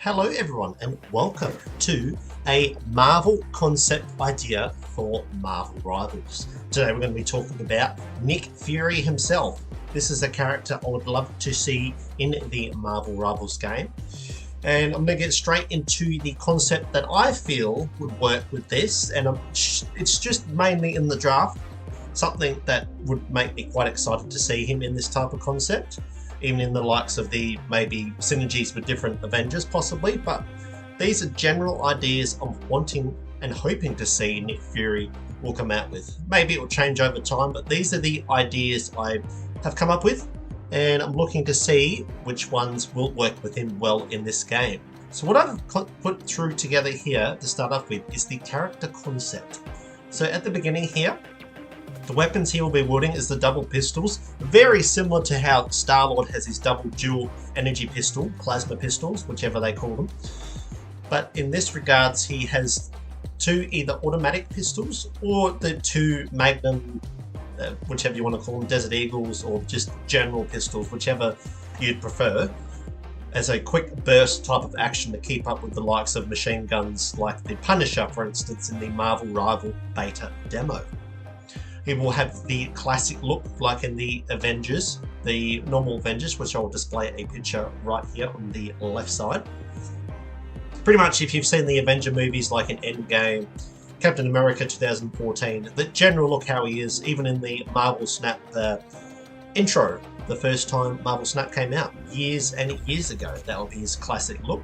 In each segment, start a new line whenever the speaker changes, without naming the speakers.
Hello everyone and welcome to a Marvel concept idea for Marvel Rivals. Today we're going to be talking about Nick Fury himself. This is a character I would love to see in the Marvel Rivals game. And I'm going to get straight into the concept that I feel would work with this, and it's just mainly in the draft. Something that would make me quite excited to see him in this type of concept. Even in the likes of the maybe synergies with different Avengers possibly, but these are general ideas of wanting and hoping to see Nick Fury will come out with. Maybe it will change over time, but these are the ideas I have come up with, and I'm looking to see which ones will work with him well in this game. So what I've put through together here to start off with is the character concept. So at the beginning here, the weapons he will be wielding is the double pistols, very similar to how Star-Lord has his double dual energy pistol, plasma pistols, whichever they call them. But in this regards, he has two either automatic pistols or the two Magnum, whichever you want to call them, Desert Eagles, or just general pistols, whichever you'd prefer, as a quick burst type of action to keep up with the likes of machine guns like the Punisher, for instance, in the Marvel Rival beta demo. He will have the classic look like in the Avengers, the normal Avengers, which I will display a picture right here on the left side. Pretty much if you've seen the Avenger movies like in Endgame, Captain America 2014, the general look how he is, even in the Marvel Snap intro, the first time Marvel Snap came out, years and years ago, that will be his classic look.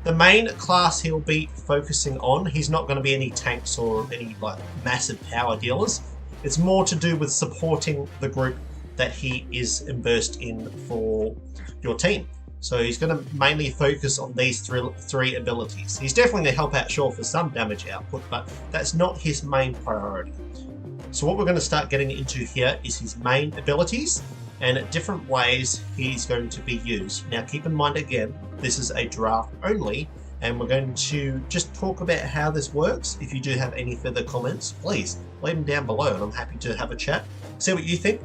The main class he'll be focusing on, he's not going to be any tanks or any like massive power dealers. It's more to do with supporting the group that he is immersed in for your team. So he's going to mainly focus on these three abilities. He's definitely going to help out, sure, for some damage output, but that's not his main priority. So what we're going to start getting into here is his main abilities and different ways he's going to be used. Now keep in mind again, this is a draft only, and we're going to just talk about how this works. If you do have any further comments, please leave them down below and I'm happy to have a chat, see what you think.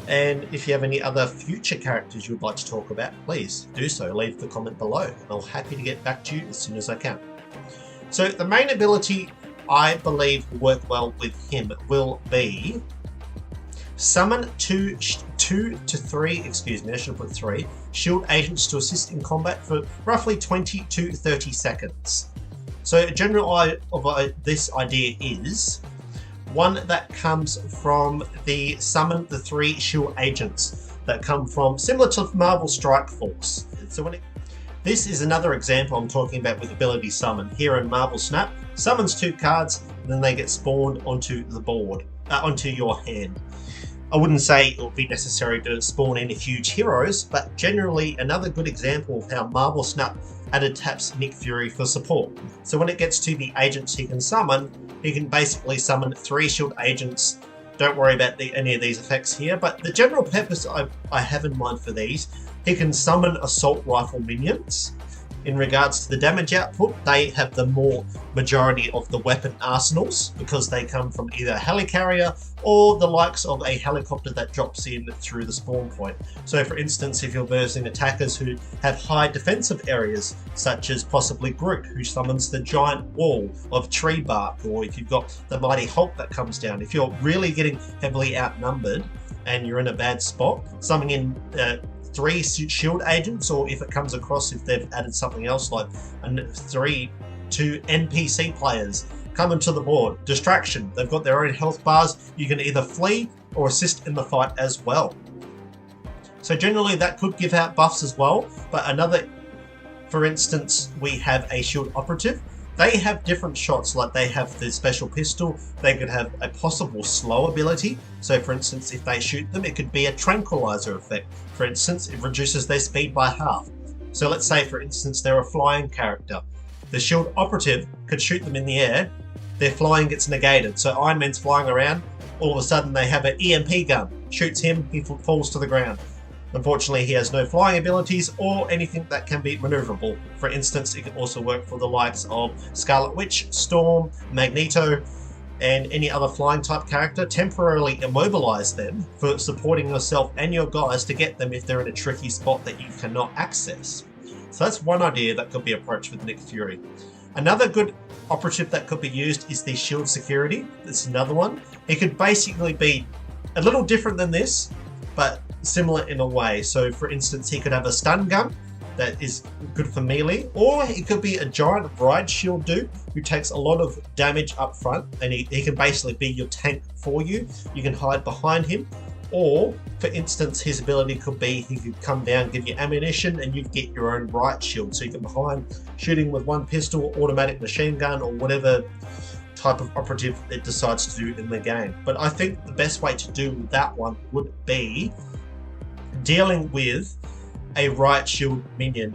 And if you have any other future characters you would like to talk about, please do so, leave the comment below and I'm happy to get back to you as soon as I can. So the main ability I believe will work well with him will be summon two to three, excuse me, I should have put 3, shield agents to assist in combat for roughly 20 to 30 seconds. So a general of this idea is one that comes from the summon the 3 shield agents that come from, similar to Marvel Strike Force. So this is another example I'm talking about with ability summon. Here in Marvel Snap, summons 2 cards, and then they get spawned onto the board, onto your hand. I wouldn't say it would be necessary to spawn any huge heroes, but generally another good example of how Marvel Snap added taps Nick Fury for support. So when it gets to the agents he can basically summon 3 shield agents. Don't worry about any of these effects here, but the general purpose I have in mind for these, he can summon assault rifle minions. In regards to the damage output, they have the more majority of the weapon arsenals because they come from either a helicarrier or the likes of a helicopter that drops in through the spawn point. So for instance, if you're versing attackers who have high defensive areas, such as possibly Groot, who summons the giant wall of tree bark, or if you've got the mighty Hulk that comes down, if you're really getting heavily outnumbered and you're in a bad spot, summoning in 3 shield agents, or if it comes across, if they've added something else like 2 NPC players coming to the board. Distraction, they've got their own health bars. You can either flee or assist in the fight as well. So generally that could give out buffs as well, but another, for instance, we have a shield operative. They have different shots, like they have the special pistol, they could have a possible slow ability. So for instance, if they shoot them, it could be a tranquilizer effect. For instance, it reduces their speed by half. So let's say for instance, they're a flying character. The shield operative could shoot them in the air, their flying gets negated. So Iron Man's flying around, all of a sudden they have an EMP gun, shoots him, he falls to the ground. Unfortunately, he has no flying abilities or anything that can be maneuverable. For instance, it can also work for the likes of Scarlet Witch, Storm, Magneto, and any other flying type character. Temporarily immobilize them for supporting yourself and your guys to get them if they're in a tricky spot that you cannot access. So that's one idea that could be approached with Nick Fury. Another good operative that could be used is the shield security. That's another one. It could basically be a little different than this, but similar in a way. So for instance, he could have a stun gun that is good for melee, or he could be a giant ride shield dude who takes a lot of damage up front, and he can basically be your tank for you. You can hide behind him, or for instance, his ability could be he could come down, give you ammunition, and you get your own riot shield, so you can behind shooting with one pistol, automatic machine gun, or whatever type of operative it decides to do in the game. But I think the best way to do that one would be dealing with a riot shield minion,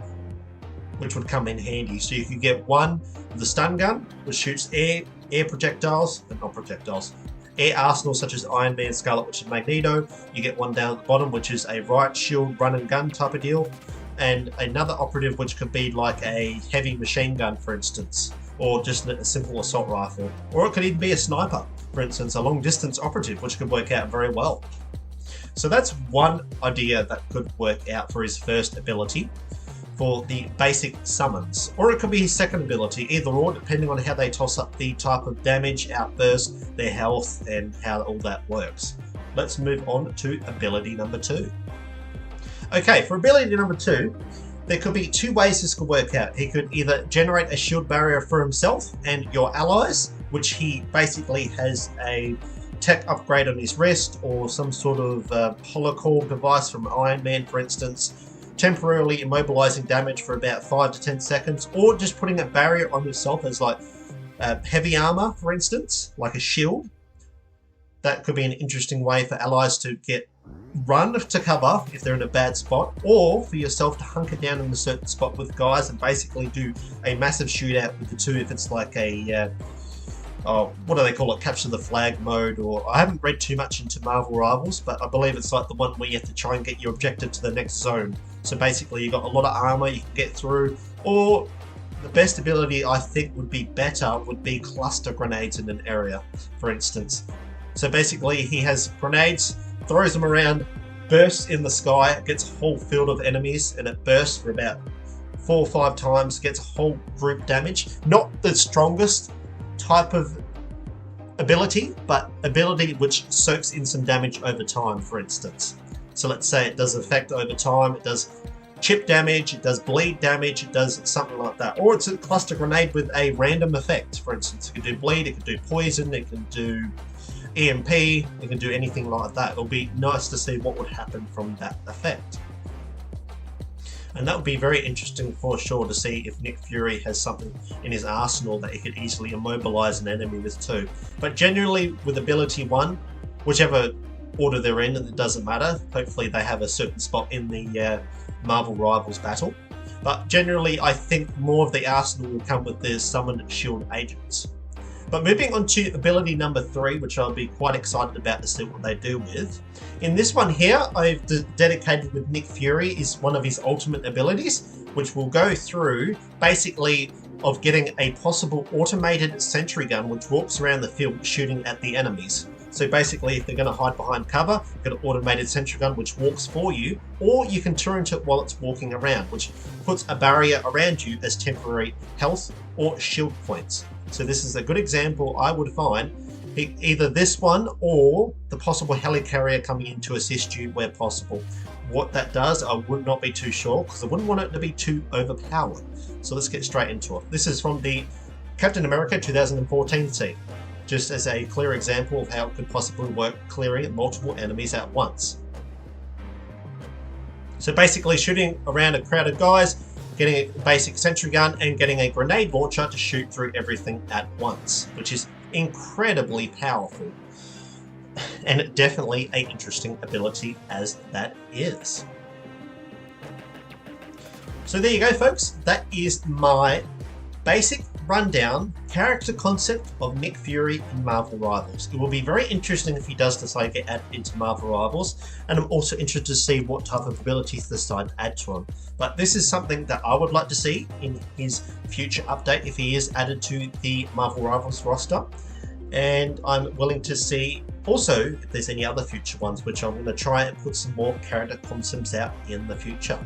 which would come in handy. So you could get one with a stun gun, which shoots air projectiles, and not projectiles, air arsenals such as Iron Man, Scarlet Witch, and Magneto. You get one down at the bottom, which is a riot shield run and gun type of deal, and another operative which could be like a heavy machine gun, for instance, or just a simple assault rifle, or it could even be a sniper, for instance, a long distance operative, which could work out very well. So that's one idea that could work out for his first ability for the basic summons. Or it could be his second ability, either or, depending on how they toss up the type of damage, outburst, their health, and how all that works. Let's move on to ability number 2. Okay, for ability number 2, there could be two ways this could work out. He could either generate a shield barrier for himself and your allies, which he basically has a tech upgrade on his wrist, or some sort of holocore device from Iron Man, for instance, temporarily immobilizing damage for about 5 to 10 seconds, or just putting a barrier on himself as like heavy armor, for instance, like a shield. That could be an interesting way for allies to get run to cover if they're in a bad spot, or for yourself to hunker down in a certain spot with guys and basically do a massive shootout with the two if it's like a what do they call it, capture the flag mode, or I haven't read too much into Marvel Rivals, but I believe it's like the one where you have to try and get your objective to the next zone. So basically you've got a lot of armor you can get through, or the best ability I think would be better would be cluster grenades in an area, for instance. So basically he has grenades, throws them around, bursts in the sky, gets a whole field of enemies, and it bursts for about 4 or 5 times, gets a whole group damage. Not the strongest type of ability, but ability which soaks in some damage over time, for instance. So let's say it does effect over time, it does chip damage, it does bleed damage, it does something like that. Or it's a cluster grenade with a random effect, for instance. It can do bleed, it can do poison, it can do EMP, it can do anything like that. It'll be nice to see what would happen from that effect. And that would be very interesting for sure to see if Nick Fury has something in his arsenal that he could easily immobilize an enemy with too. But generally with ability 1, whichever order they're in, it doesn't matter. Hopefully they have a certain spot in the Marvel Rivals battle. But generally I think more of the arsenal will come with the summoned shield agents. But moving on to ability number 3, which I'll be quite excited about to see what they do with. In this one here, I've dedicated with Nick Fury is one of his ultimate abilities, which will go through basically of getting a possible automated sentry gun which walks around the field shooting at the enemies. So basically if they're going to hide behind cover, you've got an automated sentry gun which walks for you, or you can turn it while it's walking around, which puts a barrier around you as temporary health or shield points. So this is a good example I would find, either this one or the possible helicarrier coming in to assist you where possible. What that does, I would not be too sure, because I wouldn't want it to be too overpowered. So let's get straight into it. This is from the Captain America 2014 scene, just as a clear example of how it could possibly work clearing multiple enemies at once. So basically shooting around a crowd of guys, getting a basic sentry gun, and getting a grenade launcher to shoot through everything at once, which is incredibly powerful. And definitely an interesting ability as that is. So there you go, folks. That is my basic rundown character concept of Nick Fury in Marvel Rivals. It will be very interesting if he does decide to get added into Marvel Rivals, and I'm also interested to see what type of abilities they decide to add to him. But this is something that I would like to see in his future update if he is added to the Marvel Rivals roster. And I'm willing to see also if there's any other future ones, which I'm going to try and put some more character concepts out in the future.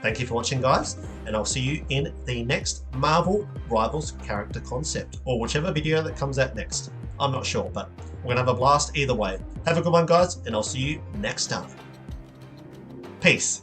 Thank you for watching, guys, and I'll see you in the next Marvel Rivals character concept, or whichever video that comes out next. I'm not sure, but we're gonna have a blast either way. Have a good one, guys, and I'll see you next time. Peace.